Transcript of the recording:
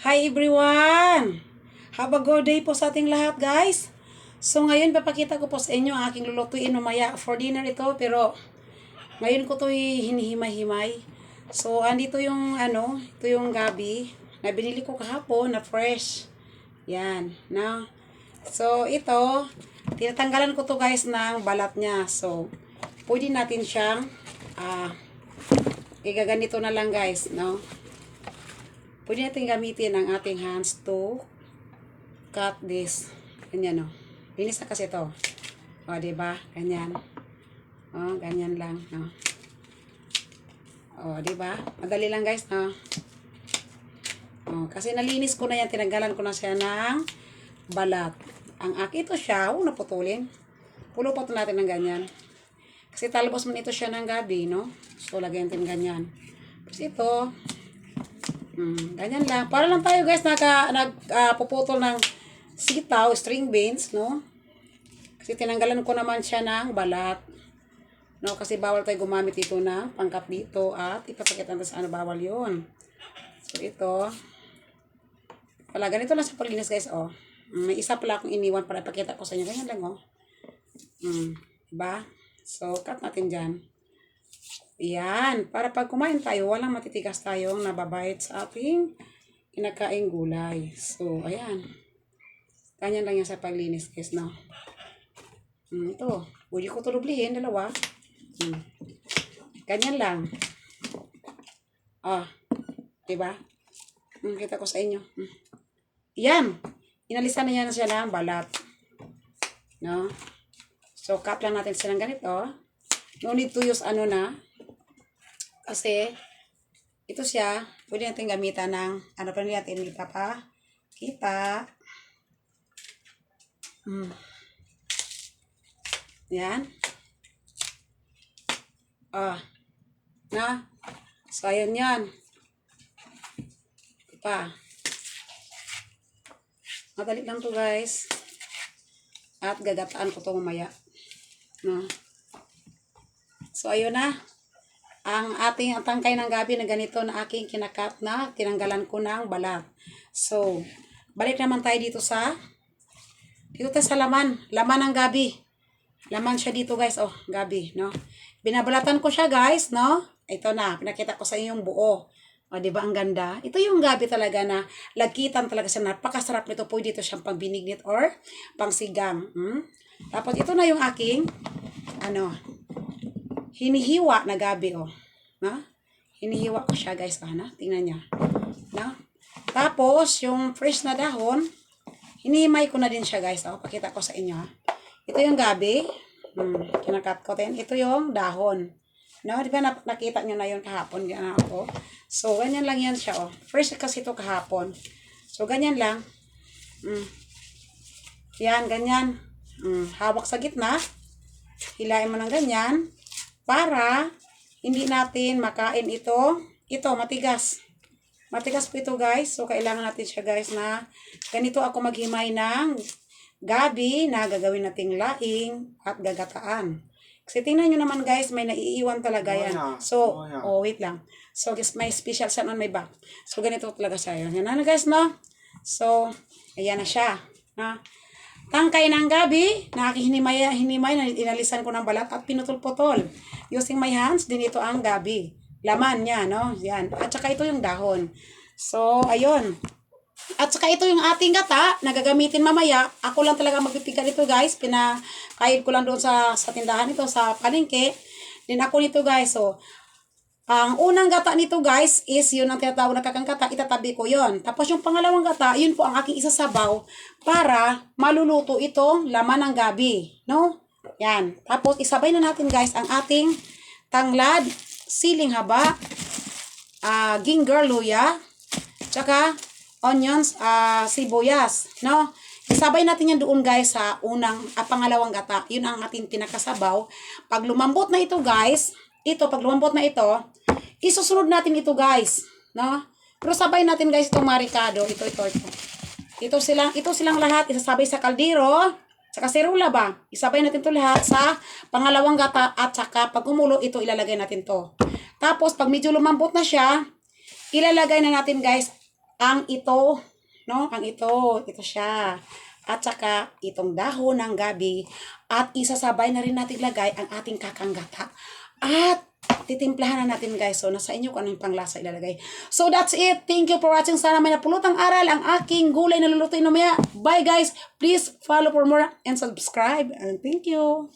Hi everyone! Have a good day po sa ating lahat guys. So ngayon papakita ko po sa inyo ang aking lulutuin mamaya for dinner ito, pero ngayon ko to hinihimay-himay. So andito yung ito yung gabi na binili ko kahapon na fresh. Yan, na. So ito, tinatanggalan ko to guys ng balat niya. So pwede natin siyang igaganito na lang guys, no? Pwede natin gamitin ang ating hands to cut this. Ganyan, no? Linis na kasi ito. O, diba? Ganyan. O, ganyan lang, no? O, diba? Madali lang, guys, no? O, kasi nalinis ko na yan. Tinanggalan ko na siya ng balat. Ang ito siya, naputulin. Pulo pa ito natin ng ganyan. Kasi talbos man ito siya ng gabi, no? So, lagyan natin ganyan. Kasi ito, ganyan lang. Para lang tayo guys nagpuputol ng sitaw, string beans, no? Kasi tinanggalan ko naman siya ng balat. No, kasi bawal tayo gumamit ito na pangkat dito at ipapakita natin sa bawal 'yon. So ito. Pala ganito lang sa paglinis guys, oh. May isa pala akong iniwan para ipakita ko sa inyo. Ganyan lang, oh. Diba? So cut natin diyan. Yan, para pag kumain tayo, walang matitigas tayong nababait sa ating kinakaing gulay. So, ayan. Ganyan lang yan sa paglinis, guys, no? Ito, pwede ko ito dublihin, dalawa. Ganyan lang. Diba? Kita ko sa inyo. Yan, inalisan na yan siya ng balat. No? So, cut lang natin siya ng ganito. No need to use kasi, ito siya, pwede natin gamitan ng, pa natin kita. Yan. Na. So, ayan yan. Pa. Madali lang to guys. At gagataan ko to mamaya. No. So, ayun na. Ang tangkay ng gabi na ganito na aking kinakat na tinanggalan ko ng balat. So, balik naman tayo dito sa laman ng gabi. Laman siya dito guys, oh, gabi, no? Binabalatan ko siya guys, no? Ito na, pinakita ko sa inyo yung buo. O, di ba ang ganda? Ito yung gabi talaga na lagkitan talaga siya. Napakasarap nito. Pwede dito siyang pang binignit or pang sigang. Tapos ito na yung aking hinihiwa na gabi, oh. Na? Hinihiwa ko siya, guys. Tingnan niya. Na? Tapos, yung fresh na dahon, hinihimay ko na din siya, guys. Oh, pakita ko sa inyo, ha. Ito yung gabi. Kinakat ko din. Ito yung dahon. No? Di ba nakita nyo na yun kahapon? Ganyan ako. So, ganyan lang yan siya, oh. Fresh kasi ito kahapon. So, ganyan lang. Yan, ganyan. Hawak sa gitna. Hilain mo ng ganyan. Para hindi natin makain ito. Ito, matigas. Matigas po ito guys. So, kailangan natin siya guys na ganito ako maghimay ng gabi na gagawin nating laing at gagataan. Kasi tingnan nyo naman guys, may naiiwan talaga yan. So, wait lang. So, may special set on my back. So, ganito talaga siya yun. Yan na guys, no? So, ayan na siya. Na? Tangkay ng gabi, hinimay na inalisan ko ng balat at pinutol-putol. Using my hands, din ito ang gabi. Laman niya, no? Yan. At saka ito yung dahon. So, ayun. At saka ito yung ating gata na gagamitin mamaya. Ako lang talaga magpipiga nito guys. Pinakain ko lang doon sa tindahan nito, sa palengke. Din ako nito guys. So, ang unang gata nito guys is yun ang tinatawag na kakangkata, itatabi ko yon. Tapos yung pangalawang gata, yun po ang aking isasabaw para maluluto itong laman ng gabi. No? Yan. Tapos isabay na natin guys ang ating tanglad, siling haba, ginger, luya, tsaka onions, sibuyas. No? Isabay natin yan doon guys sa pangalawang gata. Yun ang ating pinakasabaw. Pag lumambot na ito guys, pag lumambot na ito, isusunod natin ito guys, no? Pero sabay natin guys itong marikado, ito. Ito silang lahat isasabay sa kaldero, sa kaserula ba? Isabay natin ito lahat sa pangalawang gata at saka pag umulo ito ilalagay natin to. Tapos pag medyo lumambot na siya, ilalagay na natin guys ang ito, no? Ang ito siya. At saka itong dahon ng gabi at isasabay na rin natin lagay ang ating kakanggata. At titimplahan na natin guys. So nasa inyo kung ano yung panglasa ilalagay. So that's it. Thank you for watching. Sana may napulutang aral ang aking gulay na lulutuin mamaya. Bye guys. Please follow for more and subscribe. And thank you.